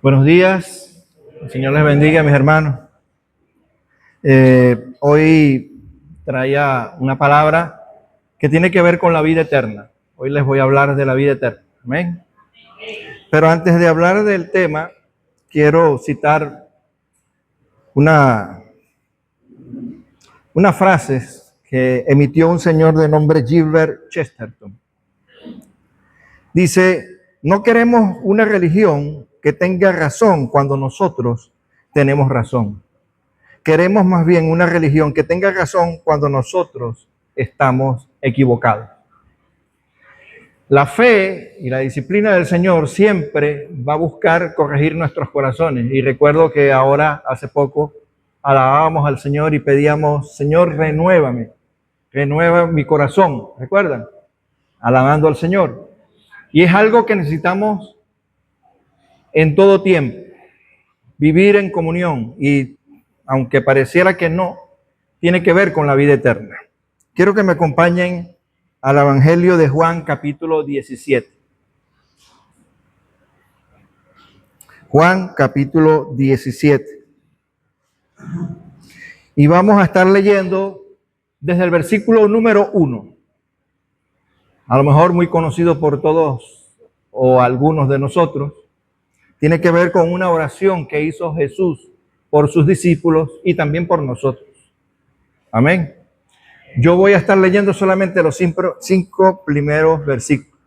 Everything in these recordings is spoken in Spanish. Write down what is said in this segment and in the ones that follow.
Buenos días, el Señor les bendiga, mis hermanos. Hoy traía una palabra que tiene que ver con la vida eterna. Hoy les voy a hablar de la vida eterna. Amén. Pero antes de hablar del tema, quiero citar una frase que emitió un señor de nombre Gilbert Chesterton. Dice: no queremos una religión que tenga razón cuando nosotros tenemos razón. Queremos más bien una religión que tenga razón cuando nosotros estamos equivocados. La fe y la disciplina del Señor siempre va a buscar corregir nuestros corazones. Y recuerdo que ahora, hace poco, alabábamos al Señor y pedíamos: Señor, renuévame, renueva mi corazón. ¿Recuerdan? Alabando al Señor. Y es algo que necesitamos en todo tiempo, vivir en comunión, y aunque pareciera que no, tiene que ver con la vida eterna. Quiero que me acompañen al Evangelio de Juan, capítulo 17. Juan, capítulo 17. Y vamos a estar leyendo desde el versículo número 1. A lo mejor muy conocido por todos o algunos de nosotros. Tiene que ver con una oración que hizo Jesús por sus discípulos y también por nosotros. Amén. Yo voy a estar leyendo solamente los 5 primeros versículos.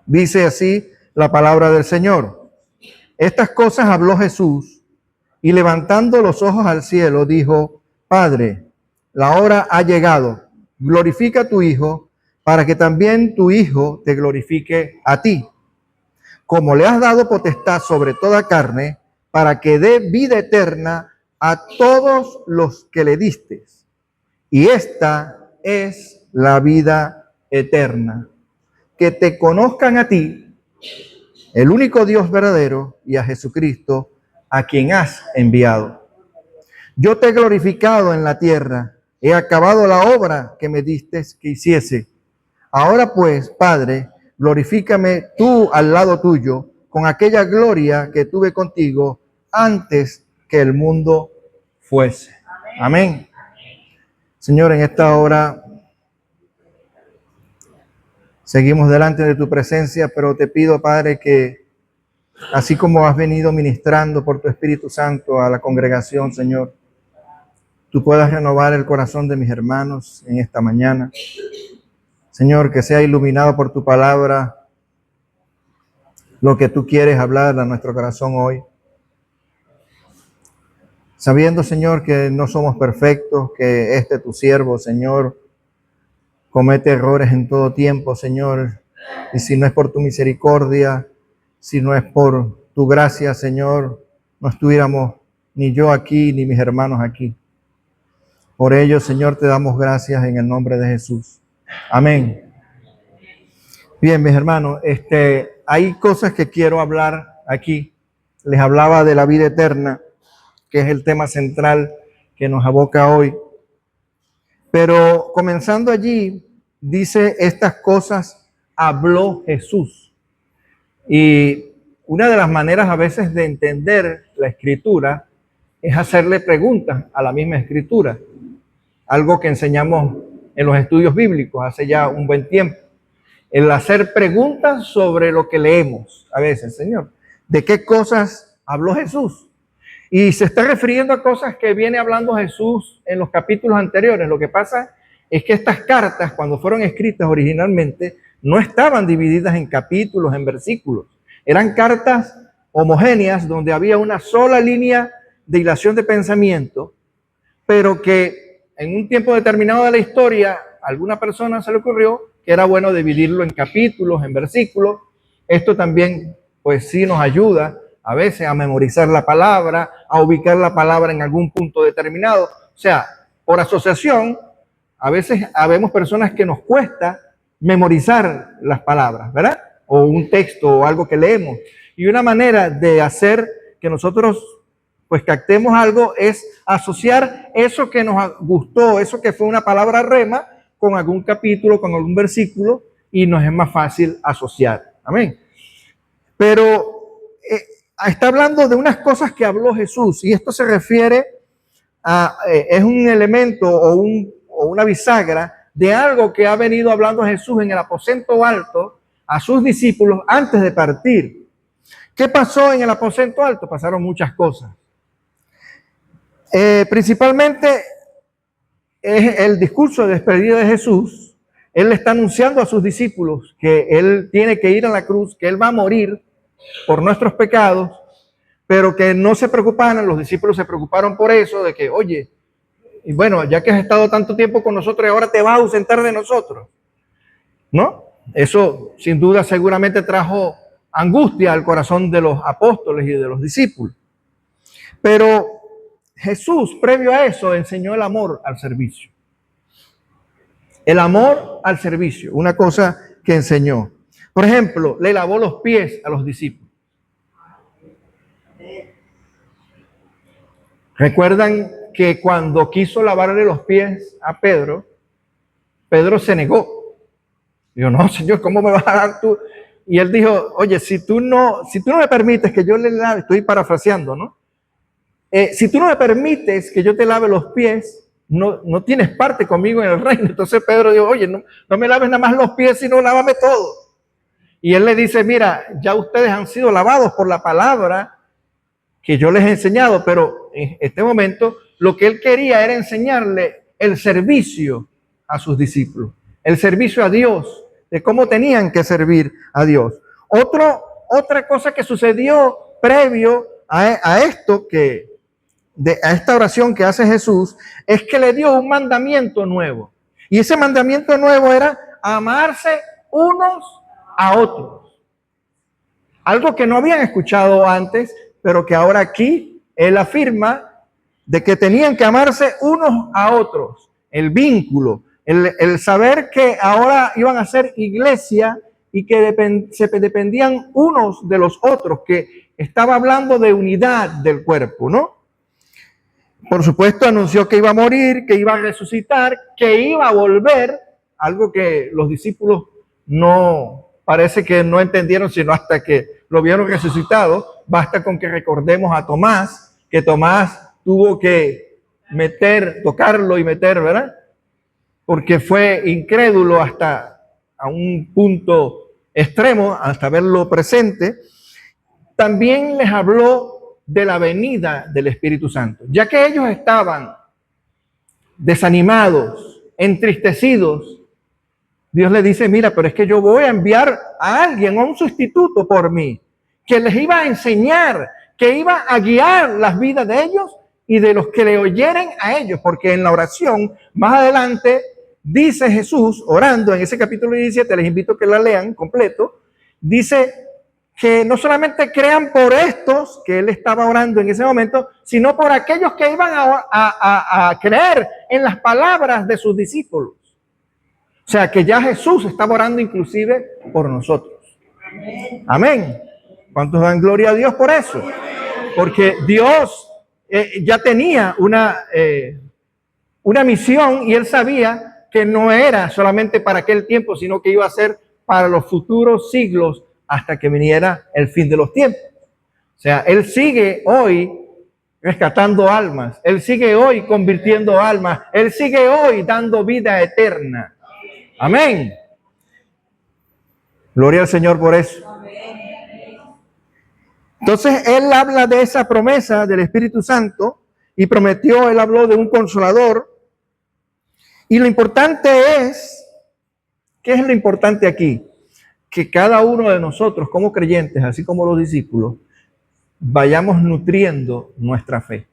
Dice así la palabra del Señor. Estas cosas habló Jesús y levantando los ojos al cielo dijo: Padre, la hora ha llegado. Glorifica a tu Hijo para que también tu Hijo te glorifique a ti. Como le has dado potestad sobre toda carne, para que dé vida eterna a todos los que le diste. Y esta es la vida eterna, que te conozcan a ti, el único Dios verdadero, y a Jesucristo, a quien has enviado. Yo te he glorificado en la tierra, he acabado la obra que me diste que hiciese. Ahora pues, Padre, glorifícame tú al lado tuyo, con aquella gloria que tuve contigo antes que el mundo fuese. Amén. Señor, en esta hora seguimos delante de tu presencia, pero te pido, Padre, que así como has venido ministrando por tu Espíritu Santo a la congregación, Señor, tú puedas renovar el corazón de mis hermanos en esta mañana. Señor, que sea iluminado por tu palabra lo que tú quieres hablar a nuestro corazón hoy. Sabiendo, Señor, que no somos perfectos, que tu siervo, Señor, comete errores en todo tiempo, Señor. Y si no es por tu misericordia, si no es por tu gracia, Señor, no estuviéramos ni yo aquí, ni mis hermanos aquí. Por ello, Señor, te damos gracias en el nombre de Jesús. Amén. Bien, mis hermanos, hay cosas que quiero hablar aquí. Les hablaba de la vida eterna, que es el tema central que nos aboca hoy. Pero comenzando allí, dice: estas cosas habló Jesús. Y una de las maneras a veces de entender la Escritura es hacerle preguntas a la misma Escritura. Algo que enseñamos en los estudios bíblicos hace ya un buen tiempo. El hacer preguntas sobre lo que leemos a veces. Señor, ¿de qué cosas habló Jesús? Y se está refiriendo a cosas que viene hablando Jesús en los capítulos anteriores. Lo que pasa es que estas cartas, cuando fueron escritas originalmente, no estaban divididas en capítulos, en versículos. Eran cartas homogéneas donde había una sola línea de hilación de pensamiento, pero que en un tiempo determinado de la historia, a alguna persona se le ocurrió que era bueno dividirlo en capítulos, en versículos. Esto también, pues sí nos ayuda a veces a memorizar la palabra, a ubicar la palabra en algún punto determinado. O sea, por asociación, a veces habemos personas que nos cuesta memorizar las palabras, ¿verdad? O un texto o algo que leemos. Y una manera de hacer que nosotros pues captemos algo es asociar eso que nos gustó, eso que fue una palabra rema, con algún capítulo, con algún versículo, y nos es más fácil asociar. Amén. Pero está hablando de unas cosas que habló Jesús, y esto se refiere a, es un elemento o una bisagra de algo que ha venido hablando Jesús en el aposento alto a sus discípulos antes de partir. ¿Qué pasó en el aposento alto? Pasaron muchas cosas. Principalmente es el discurso de despedida de Jesús. Él le está anunciando a sus discípulos que Él tiene que ir a la cruz, que Él va a morir por nuestros pecados, pero que no se preocuparan. Los discípulos se preocuparon por eso, de que, oye, y bueno, ya que has estado tanto tiempo con nosotros y ahora te vas a ausentar de nosotros, ¿no? Eso sin duda seguramente trajo angustia al corazón de los apóstoles y de los discípulos. Pero Jesús, previo a eso, enseñó el amor al servicio. El amor al servicio, una cosa que enseñó. Por ejemplo, le lavó los pies a los discípulos. ¿Recuerdan que cuando quiso lavarle los pies a Pedro, Pedro se negó? Dijo, no, Señor, ¿cómo me vas a dar tú? Y él dijo, oye, si tú no me permites que yo le lave, estoy parafraseando, ¿no? Si tú no me permites que yo te lave los pies, no tienes parte conmigo en el reino. Entonces Pedro dijo, oye, no me laves nada más los pies, sino lávame todo. Y él le dice, mira, ya ustedes han sido lavados por la palabra que yo les he enseñado, pero en este momento lo que él quería era enseñarle el servicio a sus discípulos, el servicio a Dios, de cómo tenían que servir a Dios. Otra cosa que sucedió previo a esto, a esta oración que hace Jesús, es que le dio un mandamiento nuevo. Y ese mandamiento nuevo era amarse unos a otros. Algo que no habían escuchado antes, pero que ahora aquí él afirma de que tenían que amarse unos a otros. El vínculo, el saber que ahora iban a ser iglesia y que se dependían unos de los otros, que estaba hablando de unidad del cuerpo, ¿no? Por supuesto, anunció que iba a morir, que iba a resucitar, que iba a volver, algo que los discípulos parece que no entendieron, sino hasta que lo vieron resucitado. Basta con que recordemos a Tomás, que Tomás tuvo que tocarlo y meter, ¿verdad? Porque fue incrédulo hasta a un punto extremo, hasta verlo presente. También les habló de la venida del Espíritu Santo, ya que ellos estaban desanimados, entristecidos. Dios les dice, mira, pero es que yo voy a enviar a alguien, a un sustituto por mí, que les iba a enseñar, que iba a guiar las vidas de ellos y de los que le oyeren a ellos, porque en la oración, más adelante, dice Jesús, orando en ese capítulo 17, les invito a que la lean completo, dice que no solamente crean por estos que él estaba orando en ese momento, sino por aquellos que iban a creer en las palabras de sus discípulos. O sea, que ya Jesús estaba orando inclusive por nosotros. Amén. ¿Cuántos dan gloria a Dios por eso? Porque Dios ya tenía una misión, y él sabía que no era solamente para aquel tiempo, sino que iba a ser para los futuros siglos, hasta que viniera el fin de los tiempos. O sea, él sigue hoy rescatando almas, él sigue hoy convirtiendo almas, él sigue hoy dando vida eterna. Amén. Gloria al Señor por eso. Entonces, él habla de esa promesa del Espíritu Santo y él habló de un consolador. Y lo importante es, ¿qué es lo importante aquí? Que cada uno de nosotros como creyentes, así como los discípulos, vayamos nutriendo nuestra fe.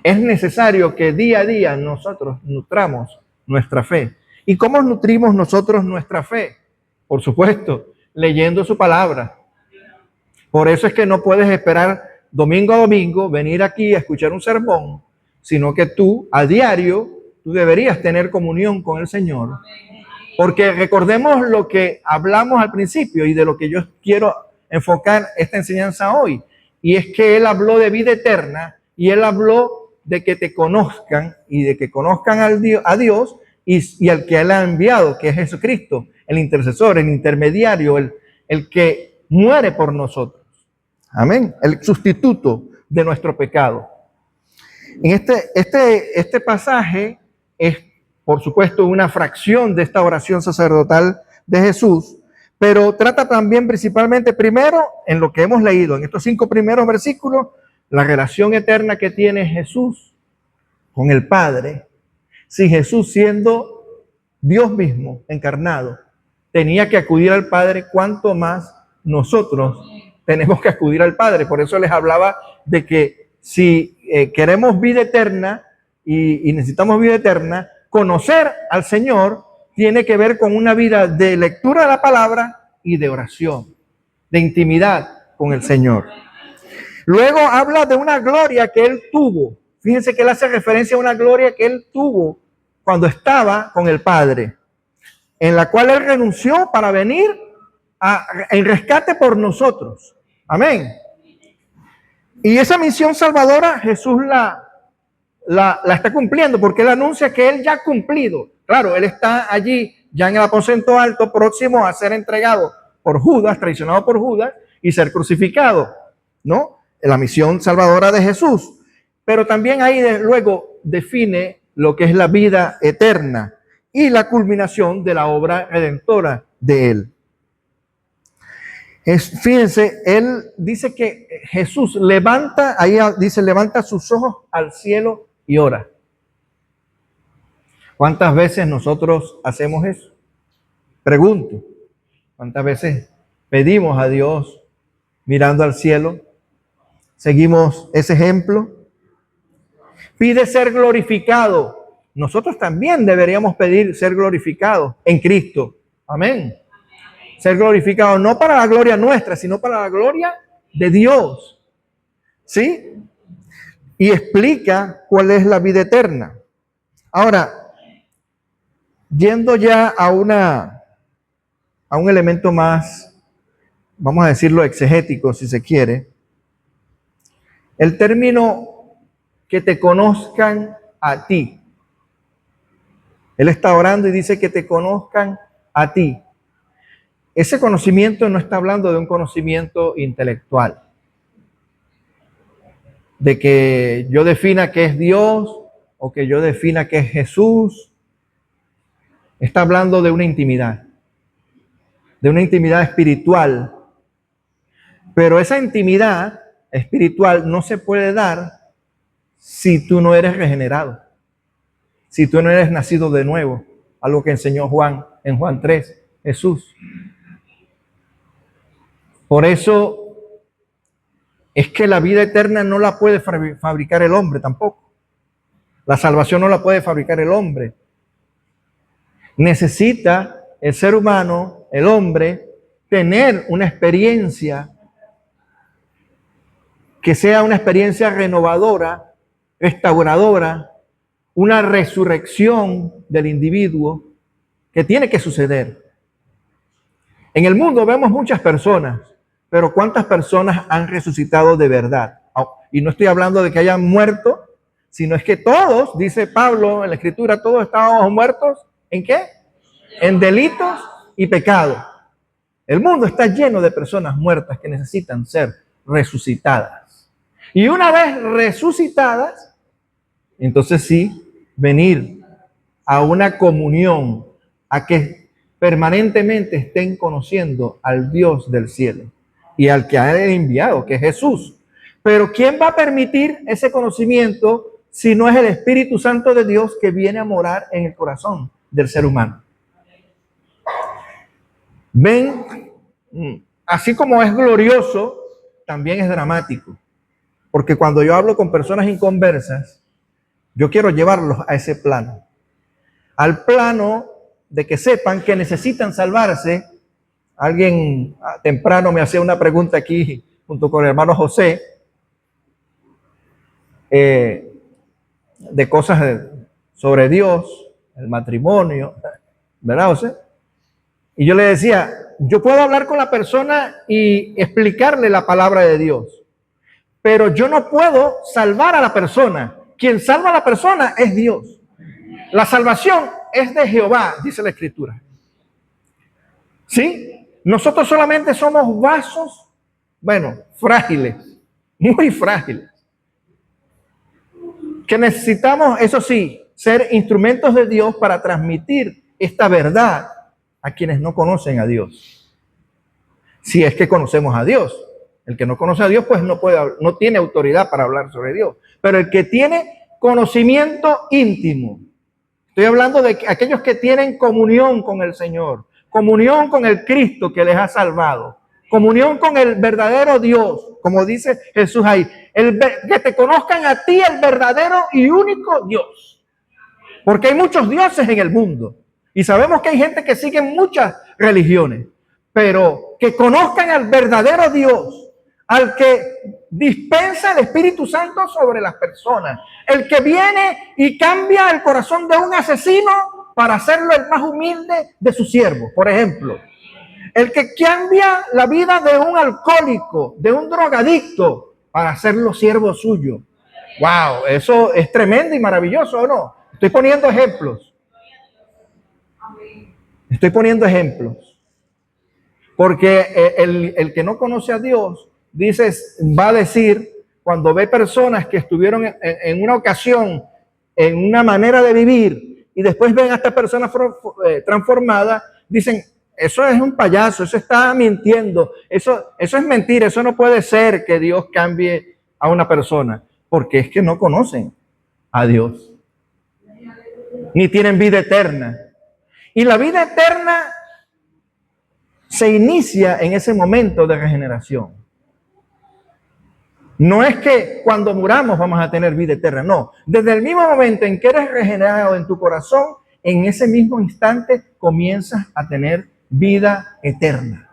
Es necesario que día a día nosotros nutramos nuestra fe. ¿Y cómo nutrimos nosotros nuestra fe? Por supuesto, leyendo su palabra. Por eso es que no puedes esperar domingo a domingo venir aquí a escuchar un sermón, sino que tú a diario, tú deberías tener comunión con el Señor. Porque recordemos lo que hablamos al principio y de lo que yo quiero enfocar esta enseñanza hoy. Y es que él habló de vida eterna y él habló de que te conozcan y de que conozcan a Dios y al que él ha enviado, que es Jesucristo, el intercesor, el intermediario, el que muere por nosotros. Amén. El sustituto de nuestro pecado. En este pasaje es, por supuesto, una fracción de esta oración sacerdotal de Jesús, pero trata también principalmente, primero, en lo que hemos leído, en estos 5 primeros versículos, la relación eterna que tiene Jesús con el Padre. Si Jesús, siendo Dios mismo encarnado, tenía que acudir al Padre, ¿cuánto más nosotros tenemos que acudir al Padre? Por eso les hablaba de que si queremos vida eterna y necesitamos vida eterna, conocer al Señor tiene que ver con una vida de lectura de la palabra y de oración, de intimidad con el Señor. Luego habla de una gloria que Él tuvo. Fíjense que Él hace referencia a una gloria que Él tuvo cuando estaba con el Padre, en la cual Él renunció para venir en rescate por nosotros. Amén. Y esa misión salvadora Jesús la está cumpliendo, porque Él anuncia que Él ya ha cumplido. Claro, Él está allí ya en el aposento alto, próximo a ser entregado por Judas, traicionado por Judas, y ser crucificado, ¿no? La misión salvadora de Jesús. Pero también ahí luego define lo que es la vida eterna y la culminación de la obra redentora de Él. Fíjense, Él dice que Jesús levanta, ahí dice, levanta sus ojos al cielo y ora. ¿Cuántas veces nosotros hacemos eso? Pregunto, ¿cuántas veces pedimos a Dios mirando al cielo? ¿Seguimos ese ejemplo? Pide ser glorificado. Nosotros también deberíamos pedir ser glorificados en Cristo. Amén. Ser glorificado no para la gloria nuestra, sino para la gloria de Dios. ¿Sí? Y explica cuál es la vida eterna. Ahora, yendo ya a un elemento más, vamos a decirlo, exegético, si se quiere, el término que te conozcan a ti. Él está orando y dice que te conozcan a ti. Ese conocimiento no está hablando de un conocimiento intelectual, de que yo defina qué es Dios o que yo defina qué es Jesús. Está hablando de una intimidad espiritual. Pero esa intimidad espiritual no se puede dar si tú no eres regenerado, si tú no eres nacido de nuevo, algo que enseñó Juan en Juan 3, Jesús. Por eso es que la vida eterna no la puede fabricar el hombre tampoco. La salvación no la puede fabricar el hombre. Necesita el ser humano, el hombre, tener una experiencia que sea una experiencia renovadora, restauradora, una resurrección del individuo que tiene que suceder. En el mundo vemos muchas personas, pero ¿cuántas personas han resucitado de verdad? Y no estoy hablando de que hayan muerto, sino es que todos, dice Pablo en la Escritura, todos estábamos muertos, ¿en qué? En delitos y pecados. El mundo está lleno de personas muertas que necesitan ser resucitadas. Y una vez resucitadas, entonces sí, venir a una comunión, a que permanentemente estén conociendo al Dios del cielo y al que ha enviado, que es Jesús. Pero ¿quién va a permitir ese conocimiento si no es el Espíritu Santo de Dios que viene a morar en el corazón del ser humano? Ven, así como es glorioso, también es dramático. Porque cuando yo hablo con personas inconversas, yo quiero llevarlos a ese plano. Al plano de que sepan que necesitan salvarse. Alguien temprano me hacía una pregunta aquí junto con el hermano José de cosas sobre Dios, el matrimonio, ¿verdad, José? Y yo le decía, yo puedo hablar con la persona y explicarle la palabra de Dios, pero yo no puedo salvar a la persona. Quien salva a la persona es Dios. La salvación es de Jehová, dice la Escritura. ¿Sí? Nosotros solamente somos vasos bueno, frágiles, muy frágiles. Que necesitamos, eso sí, ser instrumentos de Dios para transmitir esta verdad a quienes no conocen a Dios. Si es que conocemos a Dios. El que no conoce a Dios, pues no tiene autoridad para hablar sobre Dios. Pero el que tiene conocimiento íntimo, estoy hablando de aquellos que tienen comunión con el Señor, comunión con el Cristo que les ha salvado, comunión con el verdadero Dios, como dice Jesús ahí, que te conozcan a ti, el verdadero y único Dios. Porque hay muchos dioses en el mundo y sabemos que hay gente que sigue muchas religiones, pero que conozcan al verdadero Dios, al que dispensa el Espíritu Santo sobre las personas, el que viene y cambia el corazón de un asesino para hacerlo el más humilde de sus siervos, por ejemplo. El que cambia la vida de un alcohólico, de un drogadicto, para hacerlo siervo suyo. ¡Wow! Eso es tremendo y maravilloso, ¿o no? Estoy poniendo ejemplos. Estoy poniendo ejemplos. Porque el que no conoce a Dios, va a decir, cuando ve personas que estuvieron en una ocasión, en una manera de vivir, y después ven a esta persona transformada, dicen, eso es un payaso, eso está mintiendo, eso es mentira, eso no puede ser que Dios cambie a una persona, porque es que no conocen a Dios, ni tienen vida eterna. Y la vida eterna se inicia en ese momento de regeneración. No es que cuando muramos vamos a tener vida eterna, no. Desde el mismo momento en que eres regenerado en tu corazón, en ese mismo instante comienzas a tener vida eterna.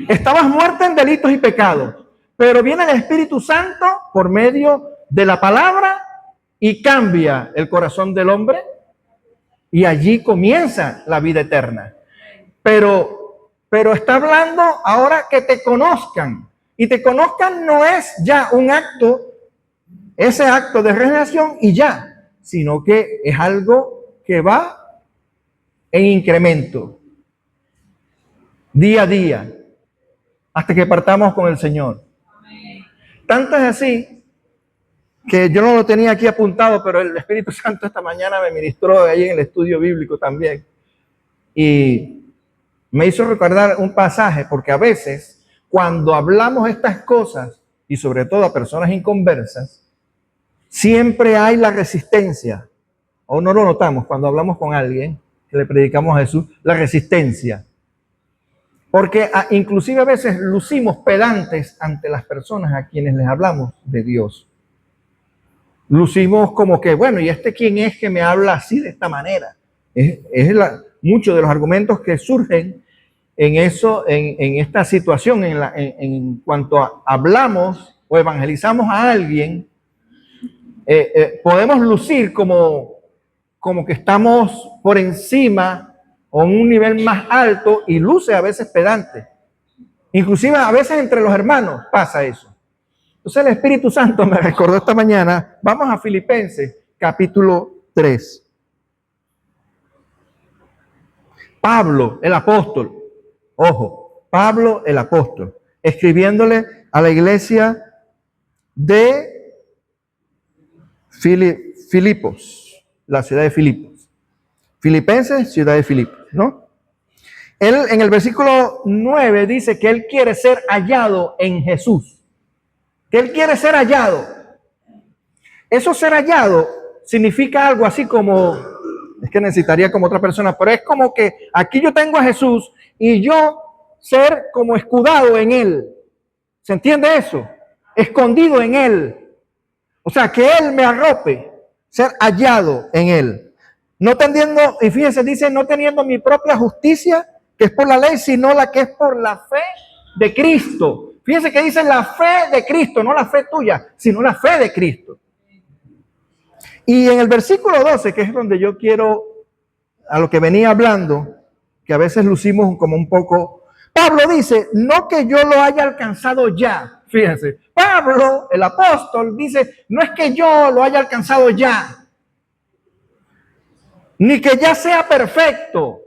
Estabas muerto en delitos y pecados, pero viene el Espíritu Santo por medio de la palabra y cambia el corazón del hombre y allí comienza la vida eterna. Pero está hablando ahora que te conozcan. Y te conozcan no es ya un acto, ese acto de regeneración y ya, sino que es algo que va en incremento, día a día, hasta que partamos con el Señor. Tanto es así que yo no lo tenía aquí apuntado, pero el Espíritu Santo esta mañana me ministró ahí en el estudio bíblico también. Y me hizo recordar un pasaje, porque a veces cuando hablamos estas cosas, y sobre todo a personas inconversas, siempre hay la resistencia, o no lo notamos cuando hablamos con alguien que le predicamos a Jesús, la resistencia. Porque inclusive a veces lucimos pedantes ante las personas a quienes les hablamos de Dios. Lucimos como que, bueno, ¿y este quién es que me habla así de esta manera? Muchos de los argumentos que surgen en esta situación, en cuanto hablamos o evangelizamos a alguien, podemos lucir como que estamos por encima o en un nivel más alto y luce a veces pedante. Inclusive a veces entre los hermanos pasa eso. Entonces el Espíritu Santo me recordó esta mañana, vamos a Filipenses capítulo 3. Pablo, el apóstol, ojo, Pablo el apóstol, escribiéndole a la iglesia de Filipos, la ciudad de Filipos. Filipenses, ciudad de Filipos, ¿no? Él en el versículo 9 dice que él quiere ser hallado en Jesús. Que él quiere ser hallado. Eso ser hallado significa algo así como, es que necesitaría como otra persona, pero es como que aquí yo tengo a Jesús y yo ser como escudado en él. ¿Se entiende eso? Escondido en él. O sea, que él me arrope, ser hallado en él. No teniendo, y fíjense, dice, no teniendo mi propia justicia, que es por la ley, sino la que es por la fe de Cristo. Fíjense que dice la fe de Cristo, no la fe tuya, sino la fe de Cristo. Y en el versículo 12, que es donde yo quiero, a lo que venía hablando, que a veces lucimos como un poco, Pablo dice, no que yo lo haya alcanzado ya. Fíjense, Pablo, el apóstol, dice, no es que yo lo haya alcanzado ya, ni que ya sea perfecto.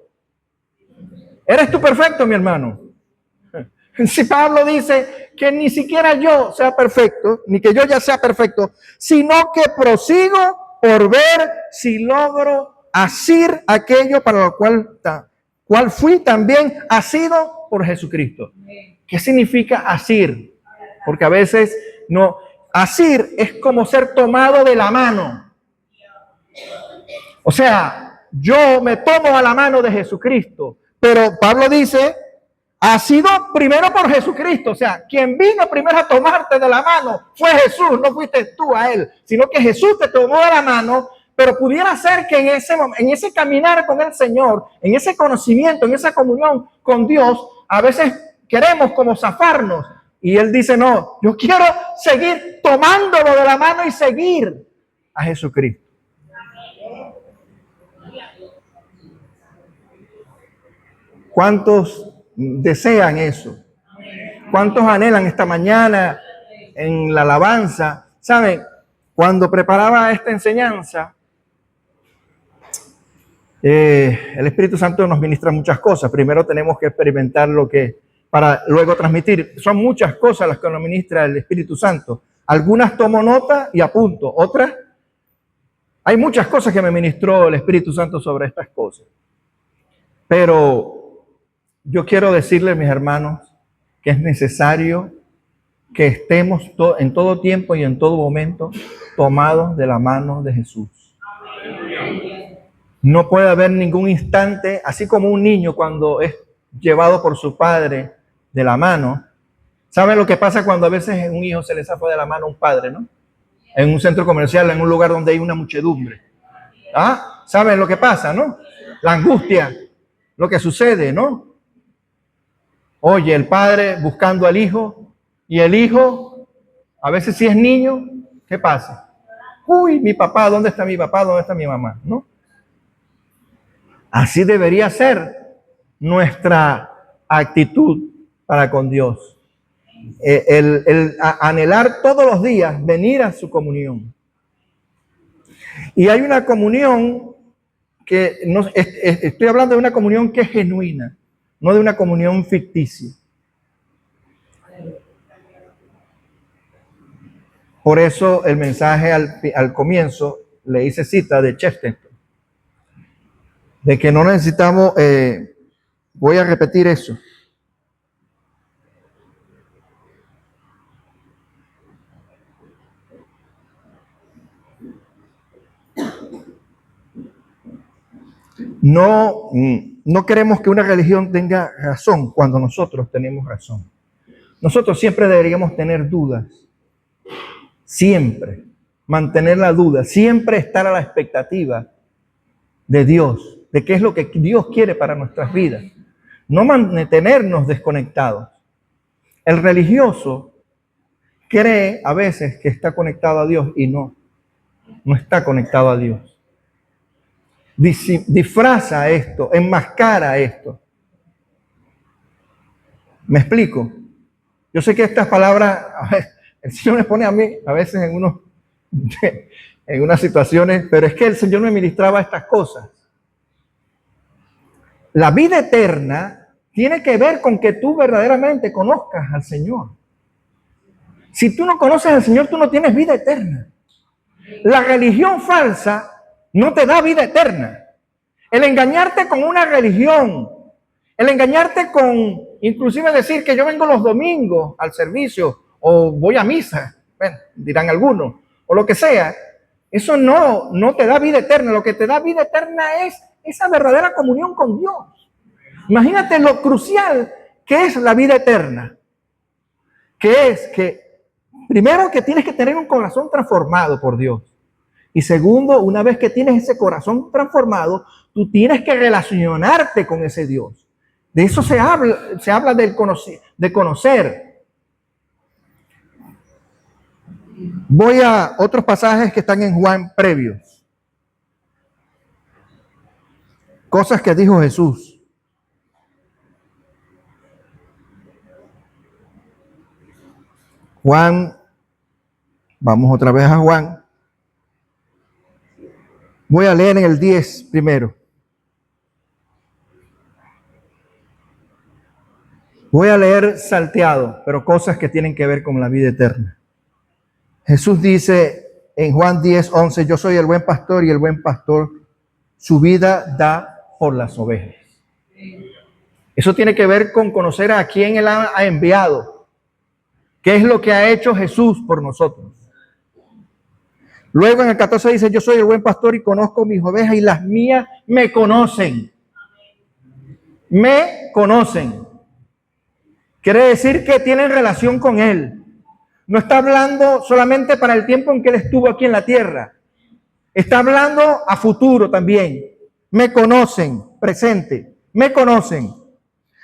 ¿Eres tú perfecto, mi hermano? Si Pablo dice que ni siquiera yo sea perfecto, ni que yo ya sea perfecto, sino que prosigo por ver si logro asir aquello para lo cual fui también asido por Jesucristo. ¿Qué significa asir? Porque a veces no, asir es como ser tomado de la mano. O sea, yo me tomo a la mano de Jesucristo, pero Pablo dice, ha sido primero por Jesucristo. O sea, quien vino primero a tomarte de la mano fue Jesús, no fuiste tú a él, sino que Jesús te tomó de la mano, pero pudiera ser que en ese caminar con el Señor, en ese conocimiento, en esa comunión con Dios, a veces queremos como zafarnos. Y él dice, no, yo quiero seguir tomándolo de la mano y seguir a Jesucristo. ¿Cuántos desean eso? ¿Cuántos anhelan esta mañana en la alabanza? ¿Saben? Cuando preparaba esta enseñanza, el Espíritu Santo nos ministra muchas cosas. Primero tenemos que experimentar lo que, para luego transmitir. Son muchas cosas las que nos ministra el Espíritu Santo. Algunas tomo nota y apunto. Otras, hay muchas cosas que me ministró el Espíritu Santo sobre estas cosas. Pero yo quiero decirles, mis hermanos, que es necesario que estemos en todo tiempo y en todo momento tomados de la mano de Jesús. No puede haber ningún instante, así como un niño cuando es llevado por su padre de la mano. ¿Saben lo que pasa cuando a veces un hijo se le zafa de la mano a un padre, no? En un centro comercial, en un lugar donde hay una muchedumbre. ¿Ah? ¿Saben lo que pasa, no? La angustia, lo que sucede, ¿no? Oye, el padre buscando al hijo y el hijo, a veces si es niño, ¿qué pasa? Uy, mi papá, ¿dónde está mi papá? ¿Dónde está mi mamá? ¿No? Así debería ser nuestra actitud para con Dios. El anhelar todos los días venir a su comunión. Y hay una comunión que no, estoy hablando de una comunión que es genuina, no de una comunión ficticia. Por eso el mensaje al comienzo le hice cita de Chesterton, de que no necesitamos, voy a repetir eso. No queremos que una religión tenga razón cuando nosotros tenemos razón. Nosotros siempre deberíamos tener dudas, siempre mantener la duda, siempre estar a la expectativa de Dios, de qué es lo que Dios quiere para nuestras vidas, no mantenernos desconectados. El religioso cree a veces que está conectado a Dios y no está conectado a Dios. Disfraza esto, enmascara esto. ¿Me explico? Yo sé que estas palabras, el Señor me pone a mí a veces en unas situaciones, pero es que el Señor me ministraba estas cosas. La vida eterna tiene que ver con que tú verdaderamente conozcas al Señor. Si tú no conoces al Señor, tú no tienes vida eterna. La religión falsa no te da vida eterna. El engañarte con una religión, el engañarte con, inclusive decir que yo vengo los domingos al servicio o voy a misa, bueno, dirán algunos, o lo que sea, eso no te da vida eterna. Lo que te da vida eterna es esa verdadera comunión con Dios. Imagínate lo crucial que es la vida eterna, que es que primero que tienes que tener un corazón transformado por Dios. Y segundo, una vez que tienes ese corazón transformado, tú tienes que relacionarte con ese Dios. De eso se habla de conocer. Voy a otros pasajes que están en Juan previos. Cosas que dijo Jesús. Juan, vamos otra vez a Juan. Voy a leer en el 10 primero. Voy a leer salteado, pero cosas que tienen que ver con la vida eterna. Jesús dice en Juan 10:11, yo soy el buen pastor y el buen pastor su vida da por las ovejas. Eso tiene que ver con conocer a quién Él ha enviado. ¿Qué es lo que ha hecho Jesús por nosotros? Luego en el 14 dice, yo soy el buen pastor y conozco mis ovejas y las mías me conocen. Me conocen. Quiere decir que tienen relación con Él. No está hablando solamente para el tiempo en que Él estuvo aquí en la tierra. Está hablando a futuro también. Me conocen, presente. Me conocen.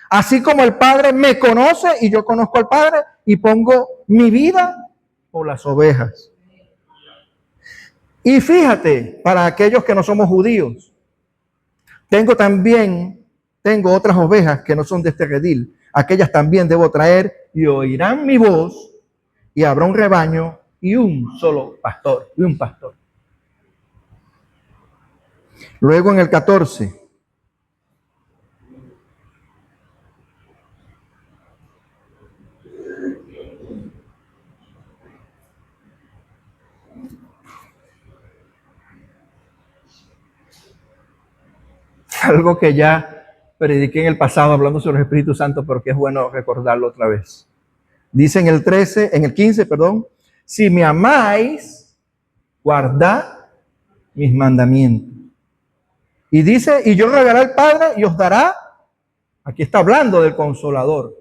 Así como el Padre me conoce y yo conozco al Padre y pongo mi vida por las ovejas. Y fíjate, para aquellos que no somos judíos, tengo otras ovejas que no son de este redil. Aquellas también debo traer y oirán mi voz y habrá un rebaño y un solo pastor y un pastor. Luego en el 14. Algo que ya prediqué en el pasado hablando sobre el Espíritu Santo, porque es bueno recordarlo otra vez. Dice en el 15, si me amáis, guardad mis mandamientos. Y dice, y yo rogaré al Padre y os dará, aquí está hablando del Consolador,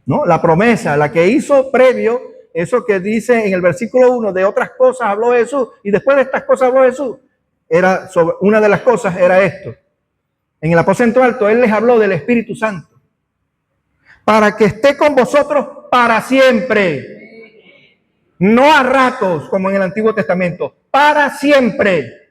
¿no? La promesa, la que hizo previo, eso que dice en el versículo 1, de otras cosas habló Jesús, y después de estas cosas habló Jesús. Una de las cosas era esto. En el aposento alto, Él les habló del Espíritu Santo. Para que esté con vosotros para siempre. No a ratos, como en el Antiguo Testamento. Para siempre.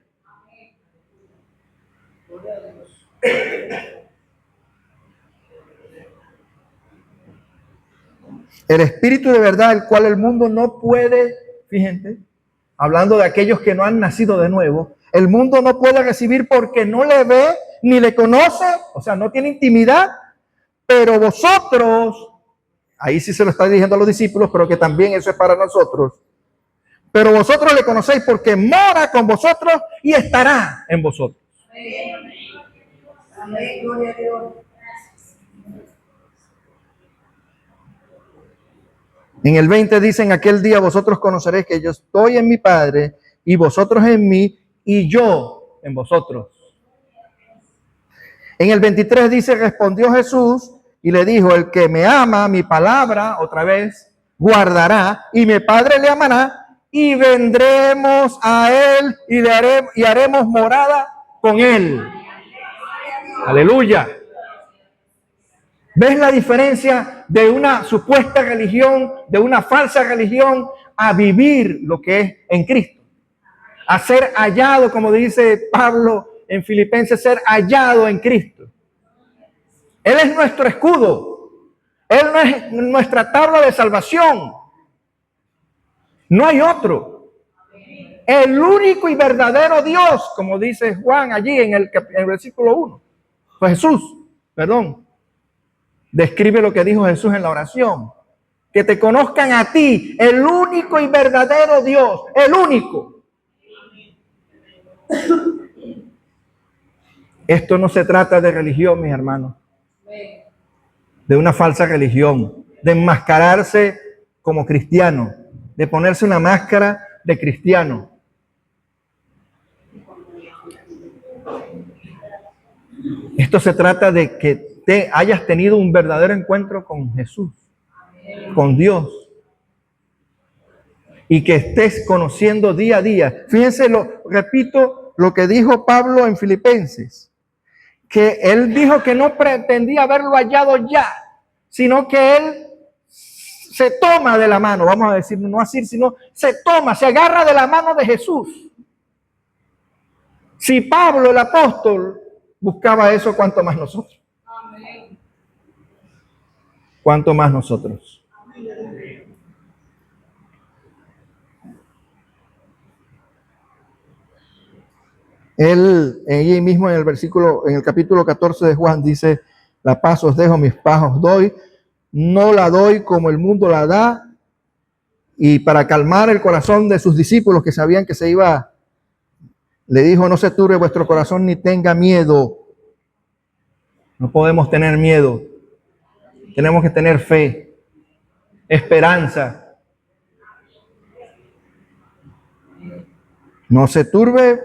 El Espíritu de verdad, el cual el mundo no puede, fíjense, hablando de aquellos que no han nacido de nuevo, el mundo no puede recibir porque no le ve ni le conoce, o sea, no tiene intimidad, pero vosotros, ahí sí se lo está dirigiendo a los discípulos, pero que también eso es para nosotros, pero vosotros le conocéis porque mora con vosotros y estará en vosotros. Amén, gloria a Dios. En el 20 dice, en aquel día vosotros conoceréis que yo estoy en mi Padre y vosotros en mí y yo en vosotros. En el 23 dice, respondió Jesús y le dijo, el que me ama, mi palabra, otra vez, guardará y mi Padre le amará y vendremos a él y haremos morada con él. Aleluya. ¿Ves la diferencia de una supuesta religión, de una falsa religión, a vivir lo que es en Cristo? A ser hallado, como dice Pablo en Filipenses, ser hallado en Cristo. Él es nuestro escudo. Él no es nuestra tabla de salvación. No hay otro. El único y verdadero Dios, como dice Juan allí en el versículo 1. Pues Jesús, describe lo que dijo Jesús en la oración. Que te conozcan a ti, el único y verdadero Dios, el único. Esto no se trata de religión, mis hermanos. De una falsa religión, de enmascararse como cristiano, de ponerse una máscara de cristiano. Esto se trata de que hayas tenido un verdadero encuentro con Jesús, con Dios, y que estés conociendo día a día. Fíjense, repito lo que dijo Pablo en Filipenses, que él dijo que no pretendía haberlo hallado ya, sino que él se toma de la mano, vamos a decir, no así, sino se agarra de la mano de Jesús. Si Pablo, el apóstol, buscaba eso, ¿cuánto más nosotros? Amén. ¿Cuánto más nosotros? Amén. Él, ahí mismo en el capítulo 14 de Juan, dice, La paz os dejo, mis paz os doy. No la doy como el mundo la da. Y para calmar el corazón de sus discípulos que sabían que se iba, le dijo, no se turbe vuestro corazón ni tenga miedo. No podemos tener miedo. Tenemos que tener fe, esperanza. No se turbe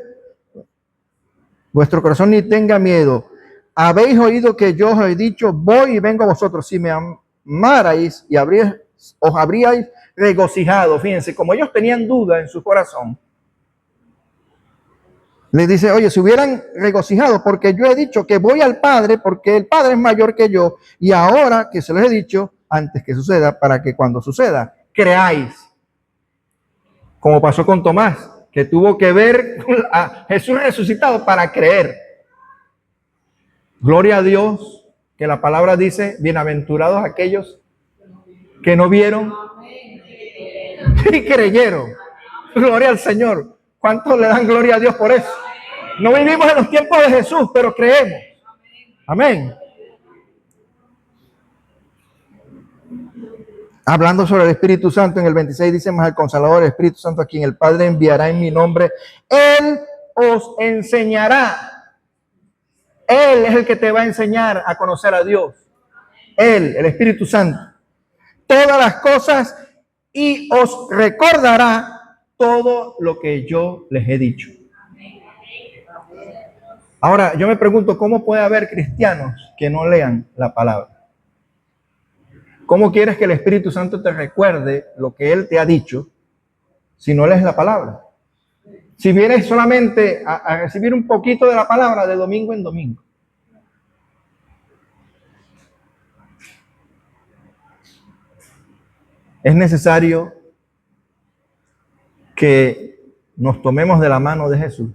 vuestro corazón ni tenga miedo. Habéis oído que yo os he dicho, voy y vengo a vosotros. Si me amarais y os habríais regocijado. Fíjense, como ellos tenían duda en su corazón, les dice, oye, si hubieran regocijado, porque yo he dicho que voy al Padre, porque el Padre es mayor que yo, y ahora que se los he dicho, antes que suceda, para que cuando suceda, creáis. Como pasó con Tomás, que tuvo que ver a Jesús resucitado para creer. Gloria a Dios, que la palabra dice, bienaventurados aquellos que no vieron y creyeron. Gloria al Señor. ¿Cuántos le dan gloria a Dios por eso? No vivimos en los tiempos de Jesús, pero creemos. Amén. Hablando sobre el Espíritu Santo, en el 26 dice más el Consolador, el Espíritu Santo, a quien el Padre enviará en mi nombre. Él os enseñará. Él es el que te va a enseñar a conocer a Dios. Él, el Espíritu Santo. Todas las cosas y os recordará todo lo que yo les he dicho. Ahora, yo me pregunto, ¿cómo puede haber cristianos que no lean la palabra? ¿Cómo quieres que el Espíritu Santo te recuerde lo que Él te ha dicho si no lees la palabra? Si vienes solamente a recibir un poquito de la palabra de domingo en domingo. Es necesario que nos tomemos de la mano de Jesús,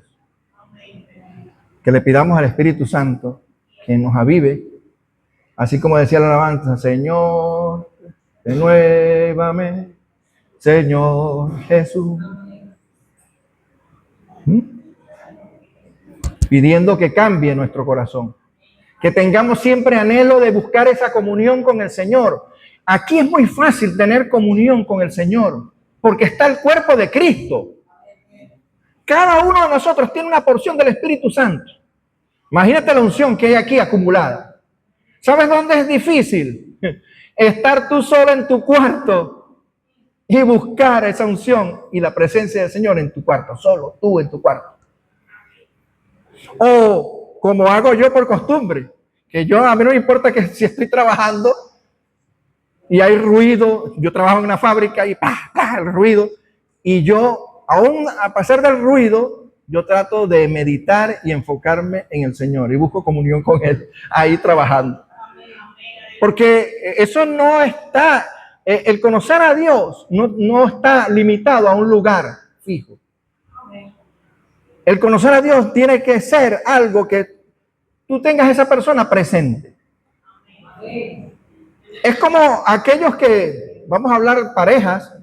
que le pidamos al Espíritu Santo que nos avive, así como decía la alabanza, Señor, renuévame, Señor Jesús. Pidiendo que cambie nuestro corazón, que tengamos siempre anhelo de buscar esa comunión con el Señor. Aquí es muy fácil tener comunión con el Señor, porque está el cuerpo de Cristo. Cada uno de nosotros tiene una porción del Espíritu Santo. Imagínate la unción que hay aquí acumulada. ¿Sabes dónde es difícil? Estar tú solo en tu cuarto y buscar esa unción y la presencia del Señor en tu cuarto, solo tú en tu cuarto. O como hago yo por costumbre, que a mí no me importa que si estoy trabajando y hay ruido, yo trabajo en una fábrica y el ruido, y yo, aún a pesar del ruido, yo trato de meditar y enfocarme en el Señor y busco comunión con Él ahí trabajando. Porque eso no está, el conocer a Dios no está limitado a un lugar fijo. El conocer a Dios tiene que ser algo que tú tengas esa persona presente. Es como aquellos que, vamos a hablar parejas,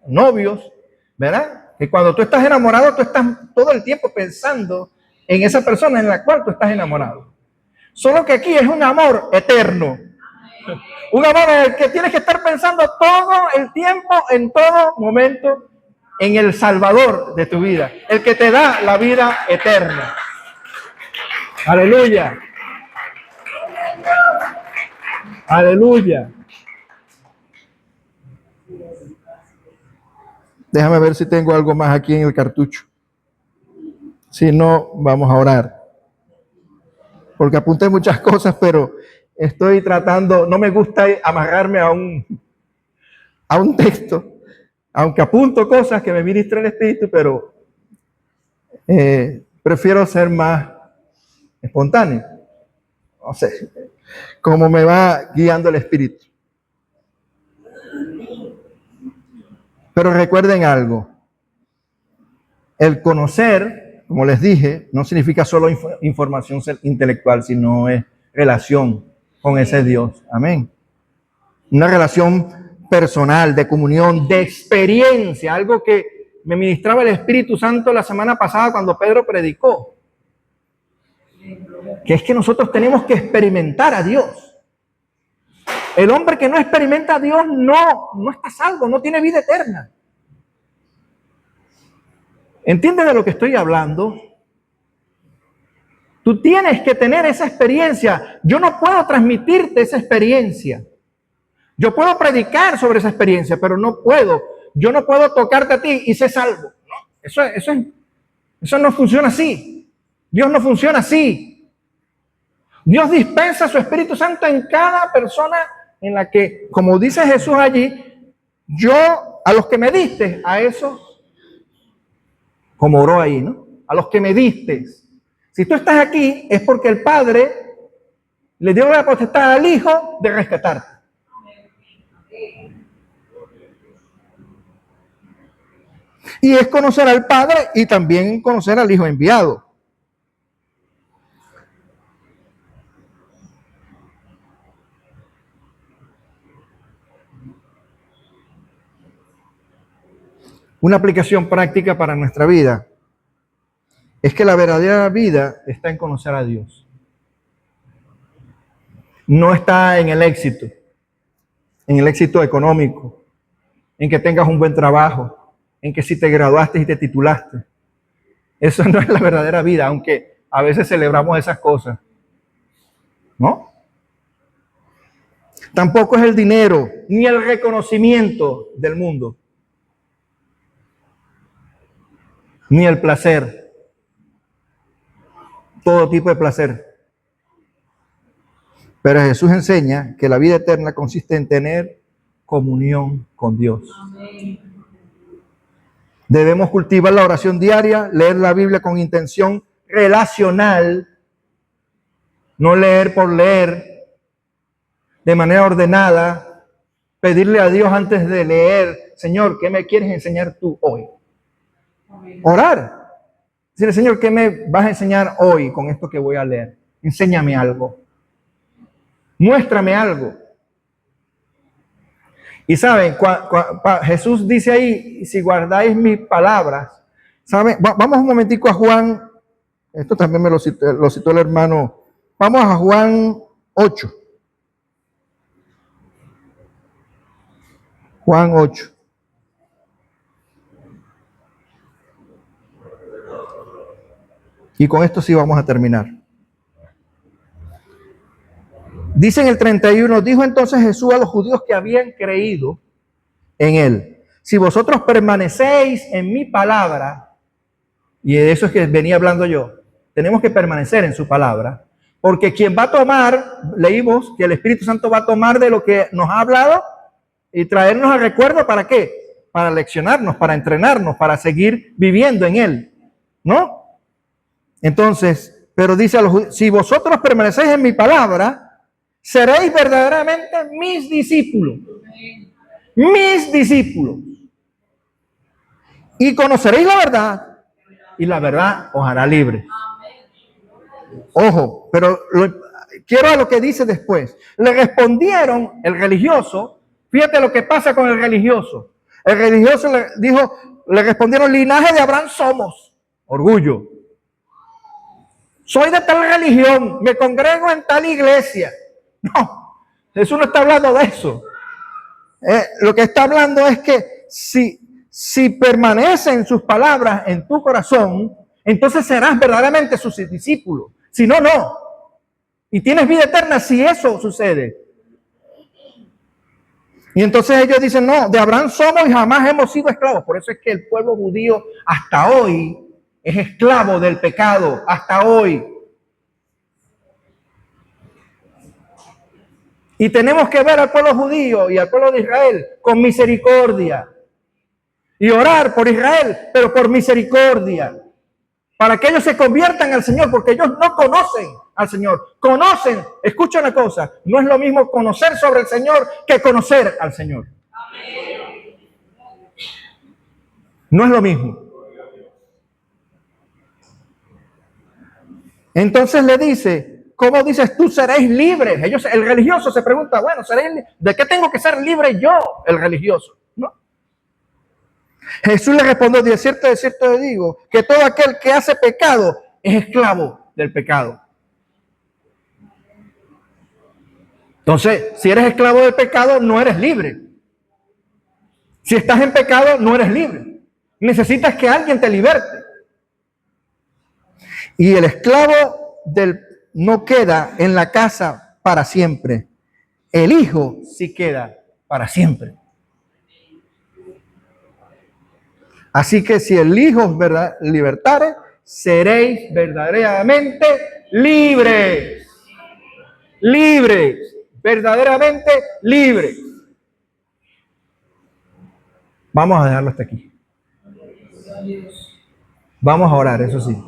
novios, ¿verdad? Que cuando tú estás enamorado, tú estás todo el tiempo pensando en esa persona en la cual tú estás enamorado. Solo que aquí es un amor eterno. Un amor en el que tienes que estar pensando todo el tiempo, en todo momento, en el Salvador de tu vida, el que te da la vida eterna. Aleluya. Aleluya. Déjame ver si tengo algo más aquí en el cartucho. Si no, vamos a orar. Porque apunté muchas cosas, pero estoy tratando, no me gusta amarrarme a un texto, aunque apunto cosas que me ministra el Espíritu, pero prefiero ser más espontáneo. No sé, cómo me va guiando el Espíritu. Pero recuerden algo, el conocer, como les dije, no significa solo información intelectual, sino es relación con ese Dios. Amén. Una relación personal, de comunión, de experiencia, algo que me ministraba el Espíritu Santo la semana pasada cuando Pedro predicó. Que es que nosotros tenemos que experimentar a Dios. El hombre que no experimenta a Dios no está salvo, no tiene vida eterna. ¿Entiendes de lo que estoy hablando? Tú tienes que tener esa experiencia. Yo no puedo transmitirte esa experiencia. Yo puedo predicar sobre esa experiencia, pero yo no puedo tocarte a ti y ser salvo. No, eso no funciona así. Dios no funciona así. Dios dispensa su Espíritu Santo en cada persona en la que, como dice Jesús allí, a los que me diste, a esos, como oró ahí, ¿no? A los que me diste. Si tú estás aquí, es porque el Padre le dio la potestad al Hijo de rescatarte. Y es conocer al Padre y también conocer al Hijo enviado. Una aplicación práctica para nuestra vida es que la verdadera vida está en conocer a Dios. No está en el éxito económico, en que tengas un buen trabajo, en que si te graduaste y te titulaste. Eso no es la verdadera vida, aunque a veces celebramos esas cosas, ¿no? Tampoco es el dinero ni el reconocimiento del mundo, ni el placer, todo tipo de placer. Pero Jesús enseña que la vida eterna consiste en tener comunión con Dios. Amén. Debemos cultivar la oración diaria, leer la Biblia con intención relacional, no leer por leer, de manera ordenada, pedirle a Dios antes de leer, Señor, ¿qué me quieres enseñar tú hoy? Orar. Decirle, Señor, ¿qué me vas a enseñar hoy con esto que voy a leer? Enséñame algo. Muéstrame algo. Y saben, Jesús dice ahí, si guardáis mis palabras, ¿saben? Vamos un momentico a Juan, esto también me lo citó el hermano, vamos a Juan 8. Juan 8. Y con esto sí vamos a terminar. Dice en el 31, dijo entonces Jesús a los judíos que habían creído en él, si vosotros permanecéis en mi palabra, y de eso es que venía hablando yo, tenemos que permanecer en su palabra, porque quien va a tomar, leímos que el Espíritu Santo va a tomar de lo que nos ha hablado y traernos al recuerdo, ¿para qué? Para leccionarnos, para entrenarnos, para seguir viviendo en él, ¿no? Entonces, pero dice a los judíos, si vosotros permanecéis en mi palabra, seréis verdaderamente mis discípulos. Mis discípulos. Y conoceréis la verdad. Y la verdad os hará libres. Ojo, pero quiero a lo que dice después. Le respondieron el religioso. Fíjate lo que pasa con el religioso. El religioso le respondieron, linaje de Abraham somos. Orgullo. Soy de tal religión, me congrego en tal iglesia. No, Jesús no está hablando de eso. Lo que está hablando es que si permanecen sus palabras en tu corazón, entonces serás verdaderamente sus discípulos. Si no, no. Y tienes vida eterna si eso sucede. Y entonces ellos dicen, no, de Abraham somos y jamás hemos sido esclavos. Por eso es que el pueblo judío hasta hoy es esclavo del pecado, hasta hoy. Y tenemos que ver al pueblo judío y al pueblo de Israel con misericordia. Y orar por Israel, pero por misericordia. Para que ellos se conviertan al Señor, porque ellos no conocen al Señor. Conocen, escucha una cosa, no es lo mismo conocer sobre el Señor que conocer al Señor. No es lo mismo. Entonces le dice, ¿cómo dices tú seréis libres? El religioso se pregunta, bueno, ¿de qué tengo que ser libre yo, el religioso? ¿No? Jesús le respondió, de cierto te digo, que todo aquel que hace pecado es esclavo del pecado. Entonces, si eres esclavo del pecado, no eres libre. Si estás en pecado, no eres libre. Necesitas que alguien te liberte. Y el esclavo no queda en la casa para siempre. El hijo sí queda para siempre. Así que si el hijo os libertare, seréis verdaderamente libres. Libres. Verdaderamente libres. Vamos a dejarlo hasta aquí. Vamos a orar, eso sí.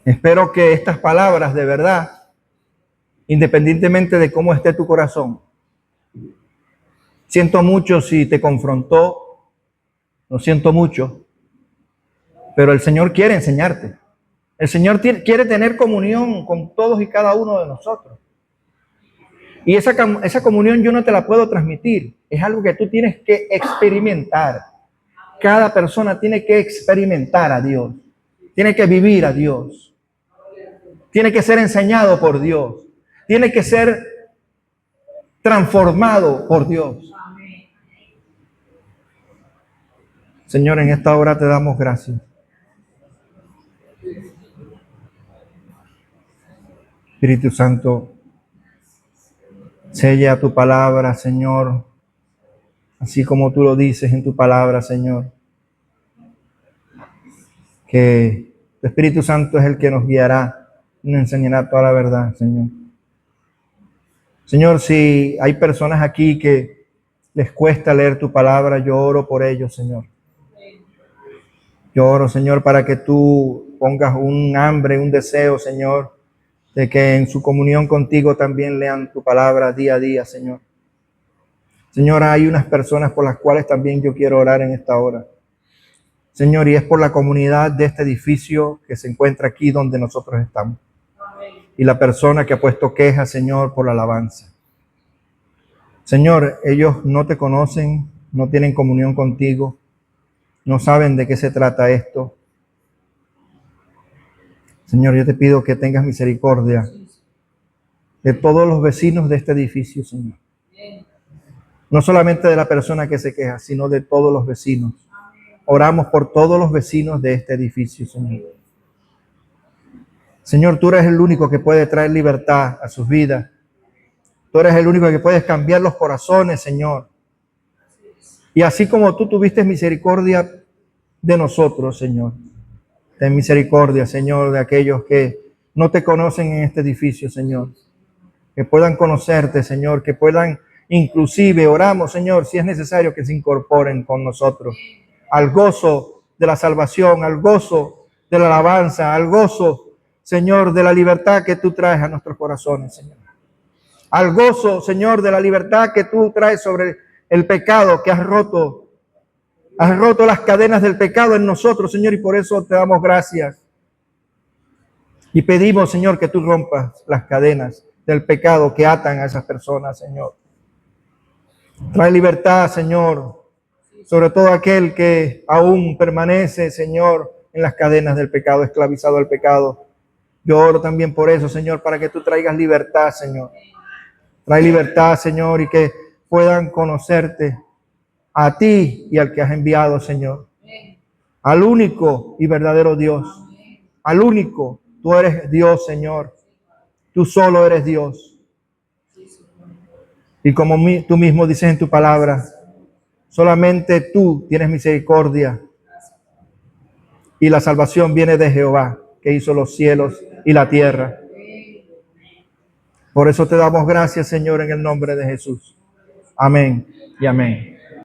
Espero que estas palabras de verdad, independientemente de cómo esté tu corazón, siento mucho si te confrontó, lo siento mucho, pero el Señor quiere enseñarte. El Señor quiere tener comunión con todos y cada uno de nosotros. Y esa comunión yo no te la puedo transmitir. Es algo que tú tienes que experimentar. Cada persona tiene que experimentar a Dios. Tiene que vivir a Dios. Tiene que ser enseñado por Dios. Tiene que ser transformado por Dios. Señor, en esta hora te damos gracias. Espíritu Santo, sella tu palabra, Señor, así como tú lo dices en tu palabra, Señor. Que el Espíritu Santo es el que nos guiará y nos enseñará toda la verdad, Señor. Señor, si hay personas aquí que les cuesta leer tu palabra, yo oro por ellos, Señor. Yo oro, Señor, para que tú pongas un hambre, un deseo, Señor, de que en su comunión contigo también lean tu palabra día a día, Señor. Señor, hay unas personas por las cuales también yo quiero orar en esta hora. Señor, y es por la comunidad de este edificio que se encuentra aquí donde nosotros estamos. Y la persona que ha puesto queja, Señor, por la alabanza. Señor, ellos no te conocen, no tienen comunión contigo, no saben de qué se trata esto. Señor, yo te pido que tengas misericordia de todos los vecinos de este edificio, Señor. No solamente de la persona que se queja, sino de todos los vecinos. Oramos por todos los vecinos de este edificio, Señor. Señor, tú eres el único que puede traer libertad a sus vidas. Tú eres el único que puedes cambiar los corazones, Señor. Y así como tú tuviste misericordia de nosotros, Señor. Ten misericordia, Señor, de aquellos que no te conocen en este edificio, Señor. Que puedan conocerte, Señor, que puedan inclusive, oramos, Señor, si es necesario que se incorporen con nosotros al gozo de la salvación, al gozo de la alabanza, al gozo, Señor, de la libertad que tú traes a nuestros corazones, Señor. Al gozo, Señor, de la libertad que tú traes sobre el pecado que has roto. Has roto las cadenas del pecado en nosotros, Señor, y por eso te damos gracias. Y pedimos, Señor, que tú rompas las cadenas del pecado que atan a esas personas, Señor. Trae libertad, Señor, sobre todo aquel que aún permanece, Señor, en las cadenas del pecado, esclavizado al pecado. Yo oro también por eso, Señor, para que tú traigas libertad, Señor. Trae libertad, Señor, y que puedan conocerte a ti y al que has enviado, Señor. Al único y verdadero Dios. Al único. Tú eres Dios, Señor. Tú solo eres Dios. Y como tú mismo dices en tu palabra, solamente tú tienes misericordia. Y la salvación viene de Jehová, que hizo los cielos y la tierra. Por eso te damos gracias, Señor, en el nombre de Jesús. Amén y amén.